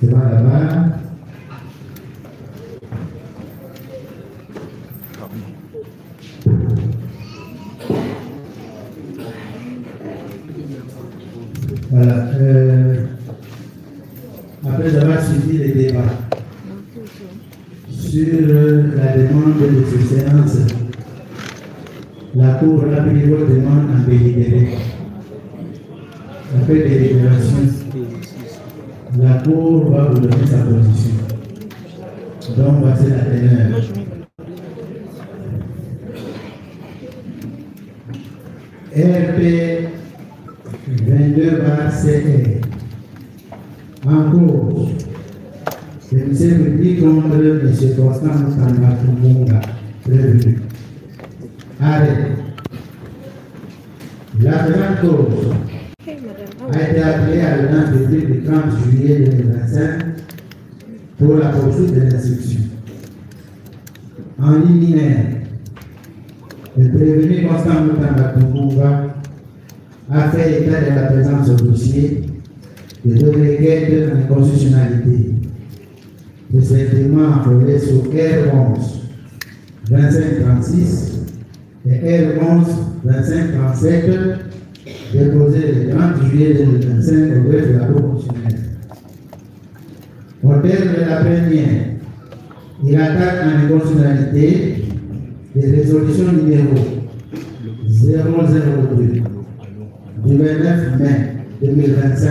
devant la barre. Voilà. Après avoir suivi les débats sur la demande de ces séances, la Cour rapide demande en délibéré. Après délibération, la Cour va vous donner sa position. Donc, voici la teneur. RP 22/CR. En cause, le ministère public contre M. Constant Tambakumbunga, prévenu. Arrêt. La grande cause a été appelée à l'audience publique du 30 juillet 2025 pour la poursuite de l'instruction. En liminaire, le prévenu Constant Tambakumbunga a fait état de la présence au dossier de deux requêtes en constitutionnalité, précisément envoyées sur R11 2536 et R11 2537, déposées le 30 juillet 2025 au greffe de la Cour constitutionnelle. Au terme de la première, il attaque en inconstitutionnalité les résolutions numéro 002 du 29 mai 2025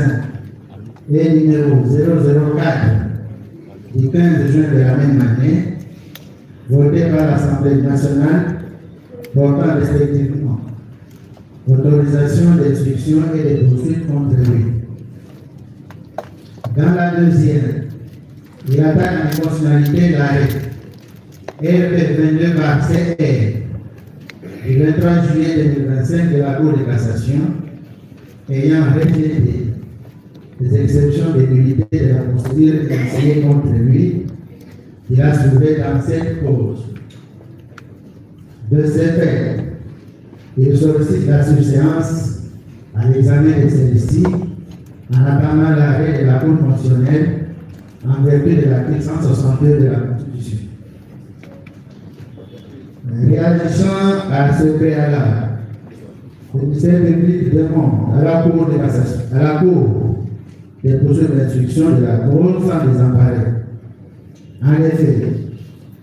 et numéro 004 du 15 juin de la même année, voté par l'Assemblée nationale, portant respectivement autorisation d'instruction et de poursuite contre lui. Dans la deuxième, il attaque en inconstitutionnalité l'arrêt RP 22/CR du 23 juillet 2025 de la Cour de cassation ayant rejeté les exceptions de nullité de la procédure initiée contre lui, il a soulevé dans cette cause. De ce fait, il sollicite la subséance à l'examen de celle-ci en attendant l'arrêt de la Cour constitutionnelle en vertu de l'article 162 de la Constitution. Réagissant à ce préalable, le ministère public demande à la Cour de cassation, à la Cour de poursuivre l'instruction de la Cour sans désemparer. En effet,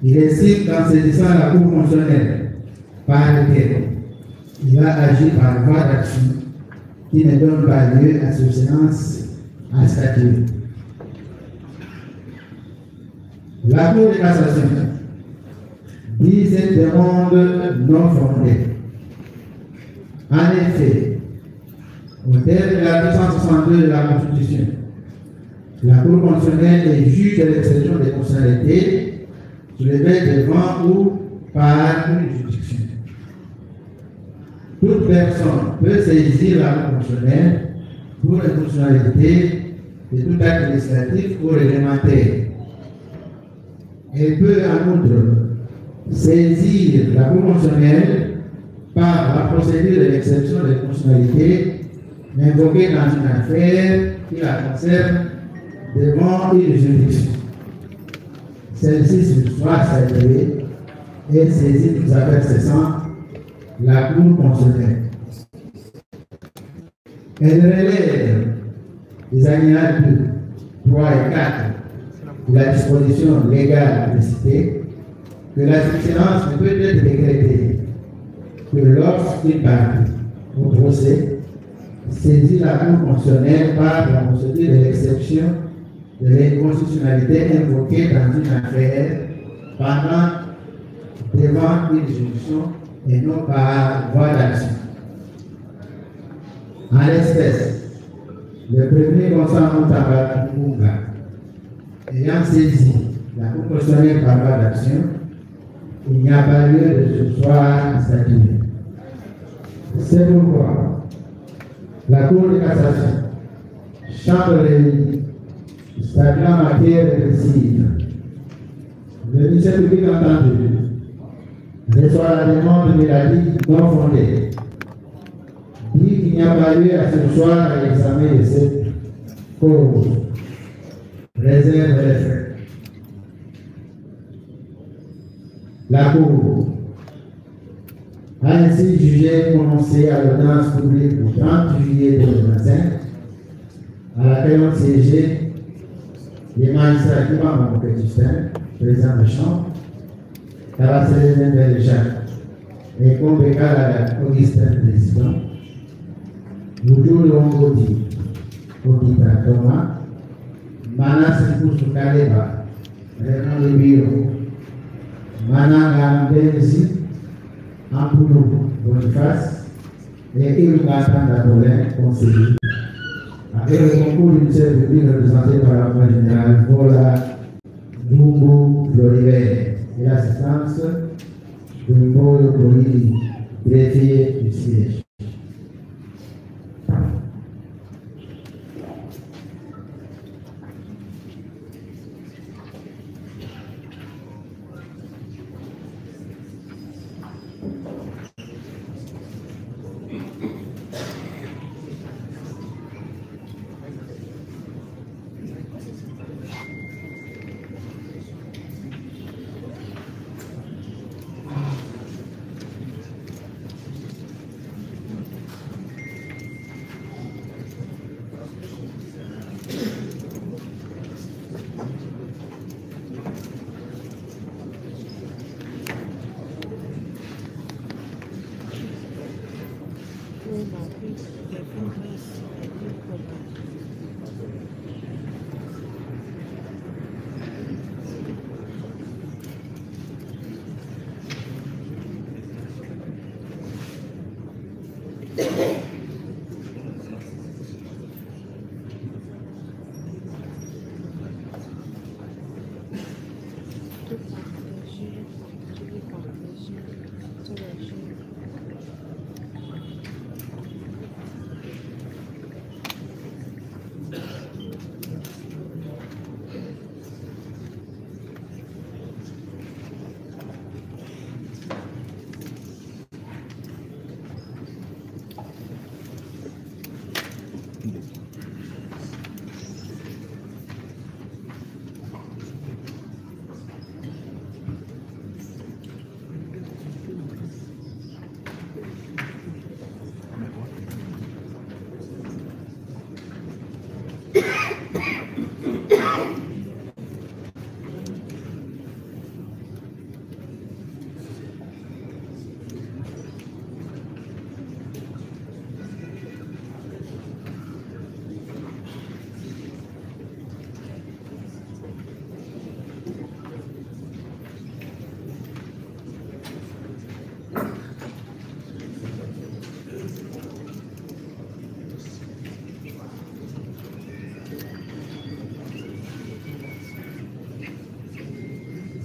il estime qu'en saisissant la Cour constitutionnelle par laquelle il va agir par voie d'action qui ne donne pas lieu à subséance à statuer. La Cour de cassation dit cette demande non fondée. En effet, au terme de l'article 162 de la Constitution, la Cour constitutionnelle est juge de l'exception des constitutionnalités soulevée devant ou par une juridiction. Toute personne peut saisir la Cour constitutionnelle pour l'inconstitutionnalité de tout acte législatif ou réglementaire. Elle peut en outre saisir la Cour constitutionnelle par la procédure de l'exception de constitutionnalité invoquée dans une affaire qui la concerne devant une juridiction. Celle-ci soit saluée et saisie des affaires cessantes la Cour constitutionnelle. Elle relève les alinéas 2, 3 et 4 de la disposition légale précitée que la subséance ne peut être décrétée que lorsqu'une partie au procès saisit la Cour constitutionnelle par la procédure de l'exception de l'inconstitutionnalité invoquée dans une affaire pendant devant une juridiction et non par voie d'action. En l'espèce, le premier Constant Tambakumbunga ayant saisi la Cour constitutionnelle par voie d'action, il n'y a pas lieu de surseoir à statuer. C'est pourquoi la Cour de cassation, chambre réunie, statuant en matière répressive, le ministère public entendu reçoit la demande de la Ligue non fondée, dit qu'il n'y a pas lieu à surseoir à l'examen de cette cause réserve les frais. La Cour a ainsi jugé prononcé à l'audience publique du 30 juillet 2025, à laquelle ont siégé les magistrats qui vont mon Justin, président de chambre, Karacélé Jacques et Kombeka Augustin, président, Boudou Longodi, Odita Thomas, Manas Poussou Kaleba, Raymond de Biro, Manan Gambézi, Ampoulou Boniface et Ilugatan Dabolin, conseiller. Avec le concours du ministère public représenté par la voix générale Vola Dumbo Floribert et l'assistance de Paul Polini, greffier du siège.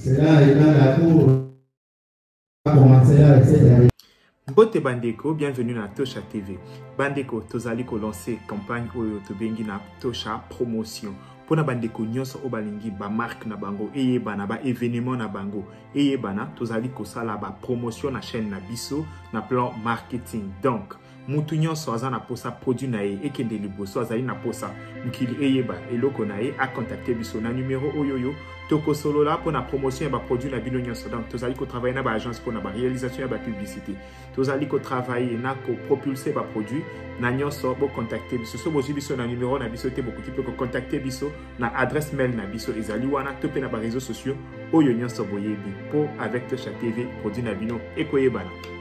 Cela étant la Cour a commencé avec cette année. Bote Bandeko, bienvenue dans Tosha TV. Bandeko, tozali ko lancer campagne oyo tobengi na Tosha promotion. Pona bandeko nyonso obalingi ba marque na bango eye bana ba événement na bango eye bana tozali ko sala ba promotion na chaîne na biso na plan marketing. Donc mutu nyonso aza na posa produit na ye ekende liboso azali na posa mukili eyeba eloko na ye a contacter biso na numéro oyoyo toko solo là pour la promotion et ba produit na bino nyonso. Donc tozali ko travailler na ba agence pour na ba réalisation et ba publicité. Tozali ko travailler na ko propulser ba produit na nyonso bo contacter biso so bozi biso na numéro na biso te beaucoup tu peux contacter biso na adresse mail na biso ezali wana to pe na ba réseaux sociaux oyo nyonso boyebi po avec Tosha TV produit na bino ekoyebana.